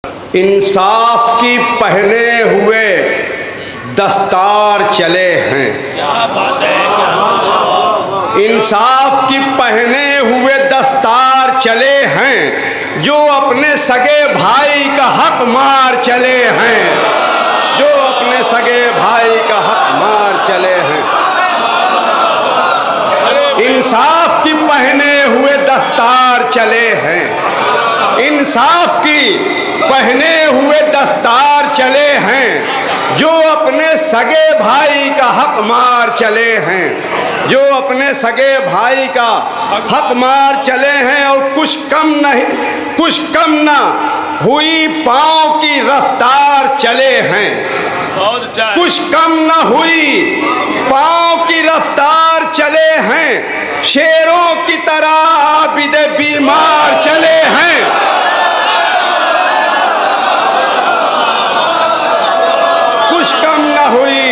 इंसाफ की पहने हुए दस्तार चले हैं। क्या बात है, क्या बात इंसाफ की पहने हुए दस्तार चले हैं, जो अपने सगे भाई का हक मार चले हैं, जो अपने सगे भाई का हक मार चले हैं। इंसाफ की पहने हुए दस्तार चले हैं, इंसाफ की पहने हुए दस्तार चले हैं, जो अपने सगे भाई का हक मार चले हैं, जो अपने सगे भाई का हक मार चले हैं। और कुछ कम नहीं, कुछ कम ना हुई पाँव की रफ्तार चले हैं, कुछ कम न हुई पाँव की रफ्तार चले हैं, शेरों की तरह आबिदे बीमार चले हैं। कुछ कम न हुई,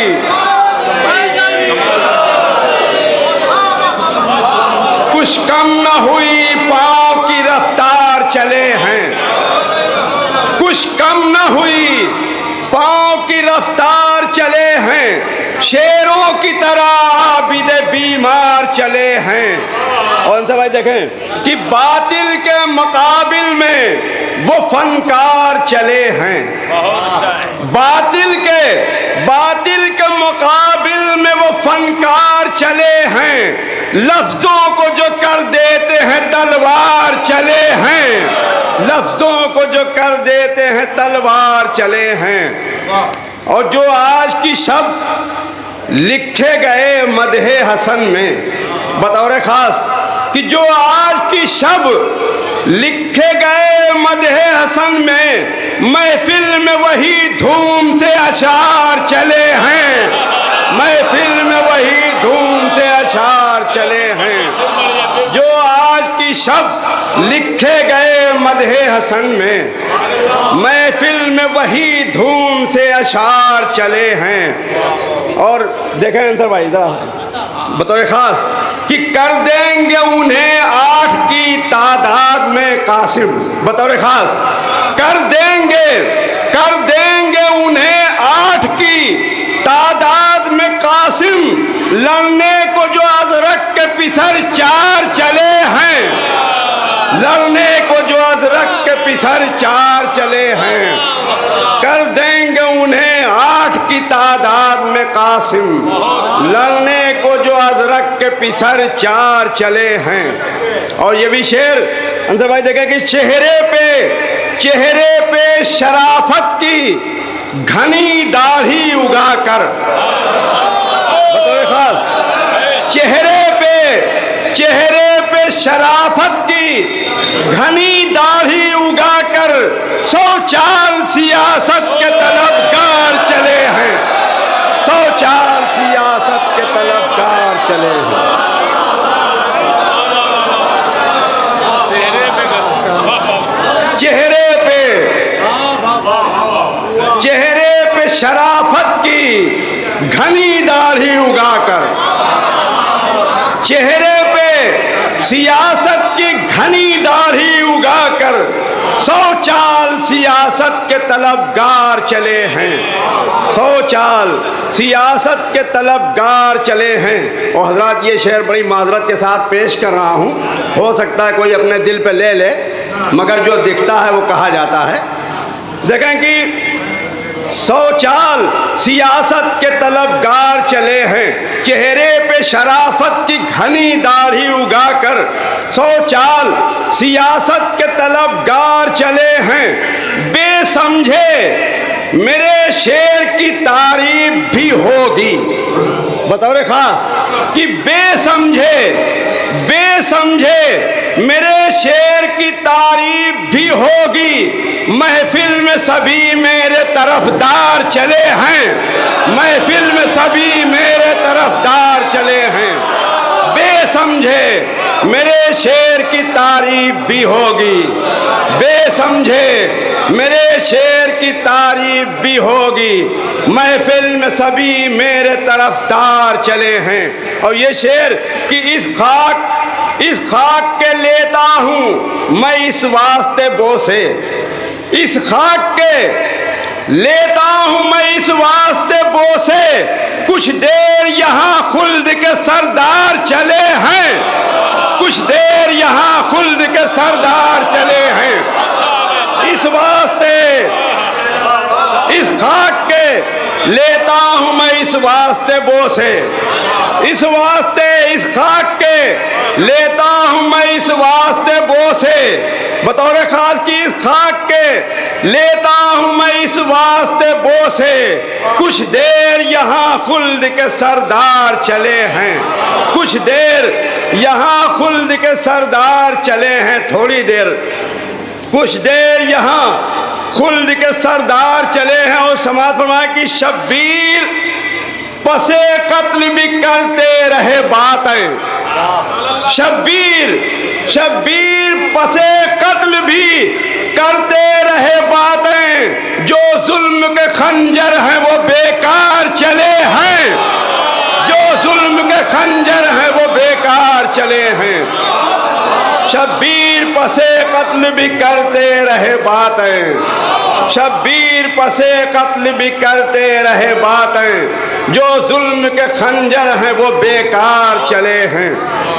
कुछ कम न हुई पाँव की रफ्तार चले हैं, कुछ कम न हुई पाँव की रफ्तार चले हैं, शेरों की तरह आबिदे बीमार चले हैं। और भाई देखें कि बातिल के मुकाबिल में वो फनकार चले हैं, बातिल के मुकाबिल में वो फनकार चले हैं, लफ्जों को जो कर देते हैं तलवार चले हैं, लफ्जों को जो कर देते हैं तलवार चले हैं। और जो आज की शब्द लिखे गए मदहे हसन में, बतौर खास कि जो आज की शब्द लिखे गए मदहे हसन में, महफिल में वही धूम से अशार चले हैं, महफिल में वही धूम से अशार चले हैं। जो आज की शब्द लिखे गए मदहे हसन में, महफिल में वही धूम से अशार चले हैं। और देखें अंतर भाई जरा बतौर खास कि कर देंगे उन्हें 8 की तादाद में कासिम, बतौर खास कर देंगे उन्हें 8 की तादाद में कासिम, लड़ने को जो अजरक के पिसर 4 चले हैं, लड़ने को जो अजरक के पिसर 4 चले हैं, कर देंगे उन्हें 8 की तादाद में कासिम, लड़ने को जो अजरक के पिसर 4 चले हैं। और ये भी शेर अंदर भाई देखें कि चेहरे पे शराफत की घनी दाढ़ी उगाकर, चेहरे पे शराफत की घनी दाढ़ी उगाकर 100 चाल सियासत के तलबगार चले हैं, 100 चाल सियासत के तलबगार चले हैं। चेहरे पे शराफत की घनी दाढ़ी उगाकर, चेहरे पे सियासत की घनी दाढ़ी उगाकर 100 चाल सियासत के तलबगार चले हैं, 100 चाल सियासत के तलबगार चले हैं। और हजरात ये शेर बड़ी माजरत के साथ पेश कर रहा हूँ, हो सकता है कोई अपने दिल पे ले ले, मगर जो दिखता है वो कहा जाता है। देखें कि 100 चाल सियासत के तलबगार चले हैं, चेहरे पे शराफत की घनी दाढ़ी उगाकर 100 चाल सियासत के तलबगार चले हैं। बेसमझे मेरे शेर की तारीफ भी होगी, बतौर खास कि बेसमझे मेरे शेर की तारीफ भी होगी, महफिल में सभी मेरे तरफदार चले हैं, महफिल में सभी मेरे तरफदार चले हैं। बेसमझे मेरे शेर की तारीफ भी होगी, बेसमझे मेरे शेर की तारीफ भी होगी, महफिल में सभी मेरे तरफदार चले हैं। और ये शेर कि इस खाक के लेता हूँ मैं इस वास्ते बोसे, इस खाक के लेता हूं मैं इस वास्ते बोसे, कुछ देर यहाँ खुल्द के सरदार चले हैं, कुछ देर यहाँ खुल्द के सरदार चले हैं। इस वास्ते इस खाक के लेता हूं मैं इस वास्ते बोसे, इस वास्ते इस खाक के लेता हूं मैं इस वास्ते बोसे, बतौर खास की इस खाक के लेता हूं मैं इस वास्ते बोसे, कुछ देर यहाँ खुल्द के सरदार चले हैं, कुछ देर यहाँ खुल्द के सरदार चले हैं। थोड़ी देर कुछ देर यहाँ खुल्द के सरदार चले हैं। और समाज फरमाया कि शब्बीर पसे कत्ल भी करते रहे बातें, शब्बीर पसे कत्ल भी करते रहे बातें, जो जुल्म के खंजर हैं वो बेकार चले हैं, जो जुल्म के खंजर हैं वो बेकार चले हैं। शब्बीर पसे कत्ल भी करते रहे बातें, शब्बीर पसे कत्ल भी करते रहे बातें, जो जुल्म के खंजर हैं वो बेकार चले हैं,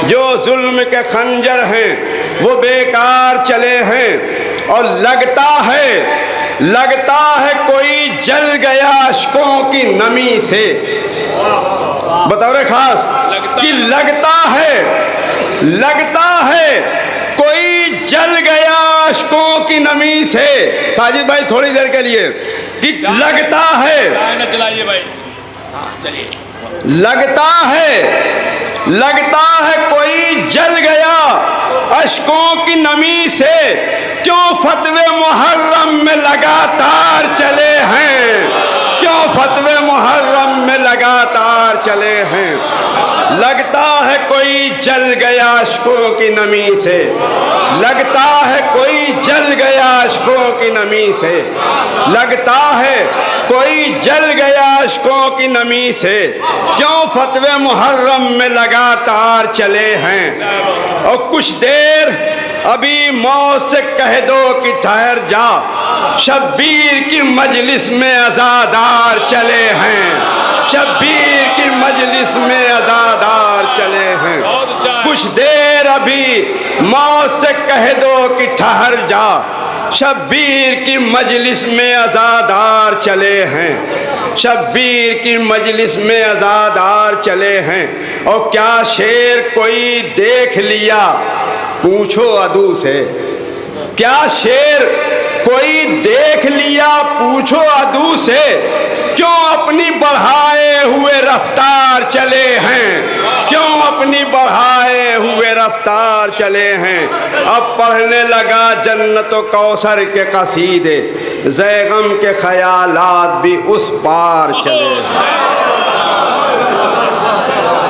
जो जुल्म के खंजर हैं वो बेकार चले हैं। और लगता है कोई जल गया अश्कों की नमी से, बतौर खास कि लगता है कोई जल गया अश्कों की नमी से। साजिद भाई थोड़ी देर के लिए कि लगता है, चलाइए भाई, चलिए। लगता है कोई जल गया अश्कों की नमी से, क्यों फतवे मुहर्रम में लगातार चले हैं, क्यों फतवे मुहर्रम में लगातार चले हैं। लगता है कोई जल गया अश्कों की नमी से, लगता है कोई जल गया अश्कों की नमी से, लगता है कोई जल गया अश्कों की नमी से, क्यों फतवे मुहर्रम में लगातार चले हैं। और कुछ देर अभी मौत से कह दो कि ठहर जा, शब्बीर की मजलिस में अज़ादार चले हैं, शब्बीर की मजलिस में अज़ादार चले हैं। कुछ देर अभी मौत से कह दो कि ठहर जा, शब्बीर की मजलिस में अज़ादार चले हैं, शब्बीर की मजलिस में अज़ादार चले हैं। और क्या शेर कोई देख लिया पूछो अदू से, क्या शेर कोई देख लिया पूछो अदू से, क्यों अपनी बढ़ाए हुए रफ्तार चले हैं, क्यों अपनी बढ़ाए हुए रफ्तार चले हैं। अब पढ़ने लगा जन्नत व कौसर के कसीदे, ज़ैगम के ख्यालात भी उस पार चले हैं।